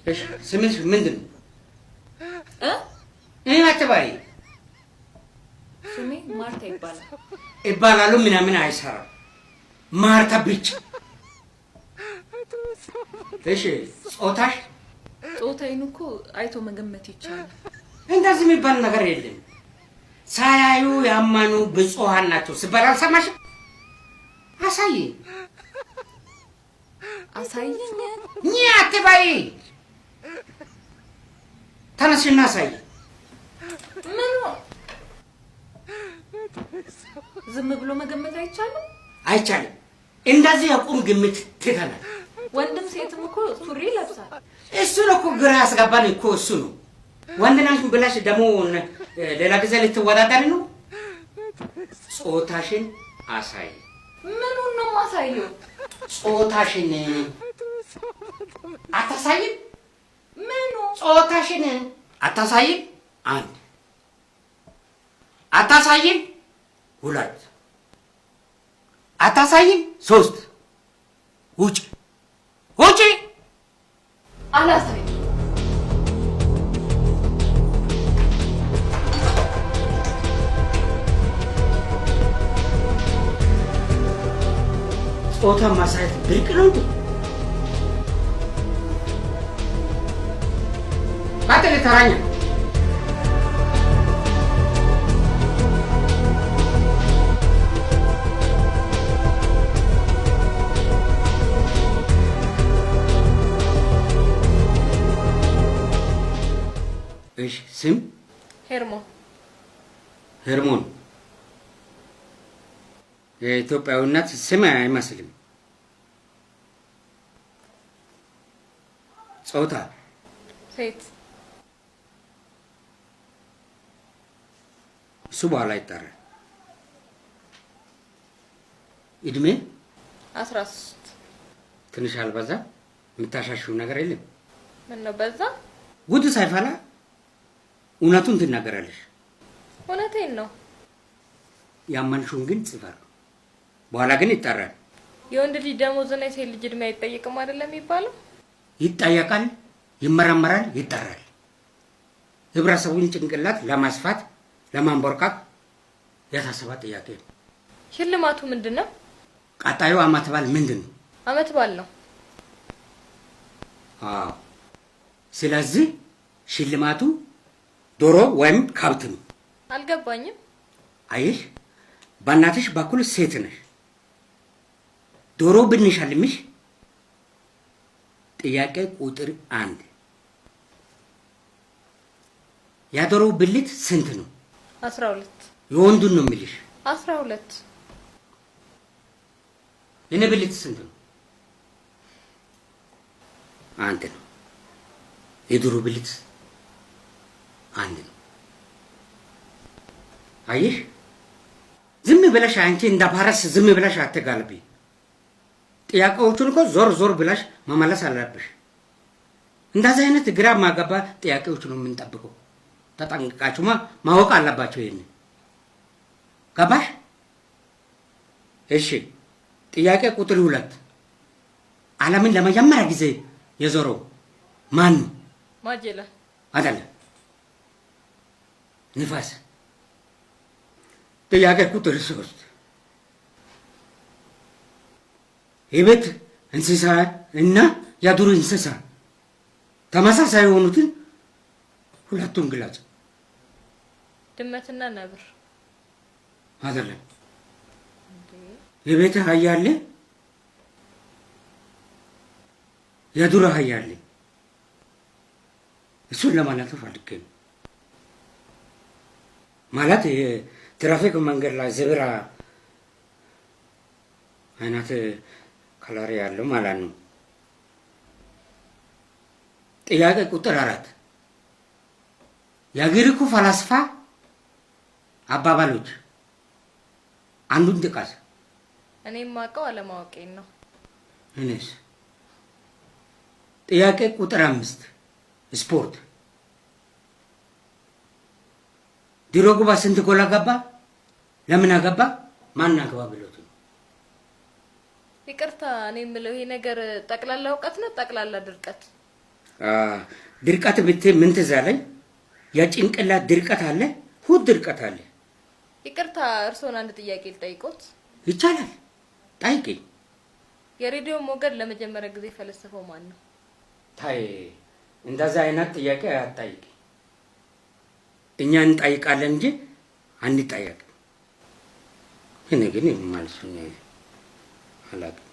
እሺ ስምሽ ምንድን ነው? አትበይ። ስሜ ማርታ ይባላል። ይባላሉ ምናምን አይሰራም። ማርታ ብቻ። እሺ ጾታሽ? ጾታዬን እኮ አይቶ መገመት ይቻላል። እንደዚህ የሚባል ነገር የለም። ሳያዩ ያማኑ ብፁዓን ናቸው ሲባል አልሰማሽም? አሳይኝ። አሳይኝ? አትበይ። ተነስና አሳይ። ምን ዝም ብሎ መገመት አይቻልም? አይቻልም። እንደዚህ ያቁም ግምት ትተናል። ወንድም ሴትም እኮ ሱሪ ይለብሳል። እሱ ነው እኮ ግራ ያስገባን እኮ እሱ ነው። ወንድ ነሽ ብለሽ ደግሞ ሌላ ጊዜ ልትወዳደሪ ነው? ጾታሽን አሳይ። ምኑን ነው ማሳየው? ጾታሽን አታሳይም? ምኑ? ጾታሽን አታሳይም? አንድ አታሳይም? ሁለት አታሳይም? ሶስት ውጪ ውጪ። አላሳይም። ጾታ ማሳየት ብርቅ ነው እንዴ? ቀጥል ተራኛ። እሺ ስም? ሄርሞን። ሄርሞን የኢትዮጵያዊነት ስም አይመስልም። ጾታ? ሴት። እሱ በኋላ ይጠራል። እድሜ? 13። ትንሽ አልበዛ? የምታሻሽው ነገር የለም? ምን ነው በዛ? ጉድ ሳይፈላ እውነቱን ትናገራለሽ። እውነቴን ነው። ያመንሽውን ግን ጽፈር፣ በኋላ ግን ይጠራል። የወንድ ልጅ ደሞዝና የሴት ልጅ እድሜ አይጠየቅም አይደለም የሚባለው? ይጠየቃል፣ ይመረመራል፣ ይጠራል። ህብረተሰቡን ጭንቅላት ለማስፋት ለማንቦርቃቅ የታሰበ ጥያቄ ነው። ሽልማቱ ምንድን ነው? ቀጣዩ አመት በዓል ምንድን ነው? አመት በዓል ነው። አዎ፣ ስለዚህ ሽልማቱ ዶሮ ወይም ከብት ነው። አልገባኝም። አየሽ፣ በእናትሽ በኩል ሴት ነሽ። ዶሮ ብንሸልምሽ ጥያቄ ቁጥር 1 የዶሮ ብልት ስንት ነው? 12። የወንዱን ነው የምልሽ። 12። የኔ ብልት ስንት ነው? 1 ነው። የዶሮ ብልት 1 ነው። አየሽ፣ ዝም ብለሽ አንቺ እንደ ፓረስ ዝም ብለሽ አትጋልቢ። ጥያቄዎቹን እኮ ዞር ዞር ብለሽ መመለስ አለብሽ። እንደዚህ አይነት ግራ ማጋባ ጥያቄዎች ነው የምንጠብቀው። ተጠንቅቃችሁማ ማወቅ አለባቸው። ይሄን ገባሽ? እሺ፣ ጥያቄ ቁጥር 2 ዓለምን ለመጀመሪያ ጊዜ የዞረው ማን ነው? ማጀላን አይደለም፣ ንፋስ። ጥያቄ ቁጥር 3 የቤት እንስሳ እና የዱር እንስሳ ተመሳሳይ የሆኑትን ሁለቱን ግለጽ። ድመትና ነብር። አይደለም። የቤት አህያ አለ፣ የዱር አህያ አለ። እሱን ለማለት ፈልጌ ነው። ማለት የትራፊክ መንገድ ላይ ዘብራ አይነት ከለር ያለው ማለት ነው። ጥያቄ ቁጥር 4 የግሪኩ ፈላስፋ አባባሎች አንዱን ጥቀስ። እኔ የማውቀው አለማወቄን ነው። እኔስ? ጥያቄ ቁጥር 5 ስፖርት ድሮግባ ስንት ጎል አገባ? ለምን አገባ? ማን አገባ ብሎት ነው? ይቅርታ፣ እኔ የምለው ይሄ ነገር ጠቅላላ እውቀት ነው ጠቅላላ ድርቀት? ድርቀት ብትይ ምን ትዝ አለኝ? የጭንቅላት ድርቀት አለ፣ ሆድ ድርቀት አለ። ይቅርታ እርሶን አንድ ጥያቄ ልጠይቅዎት? ይቻላል፣ ጠይቂኝ። የሬዲዮ ሞገድ ለመጀመሪያ ጊዜ ፈለሰፈው ማን ነው? ታይ እንደዛ አይነት ጥያቄ አትጠይቂ። እኛ እንጠይቃለን እንጂ አንጠይቅም። እኔ ግን ማለት ነው አላውቅም።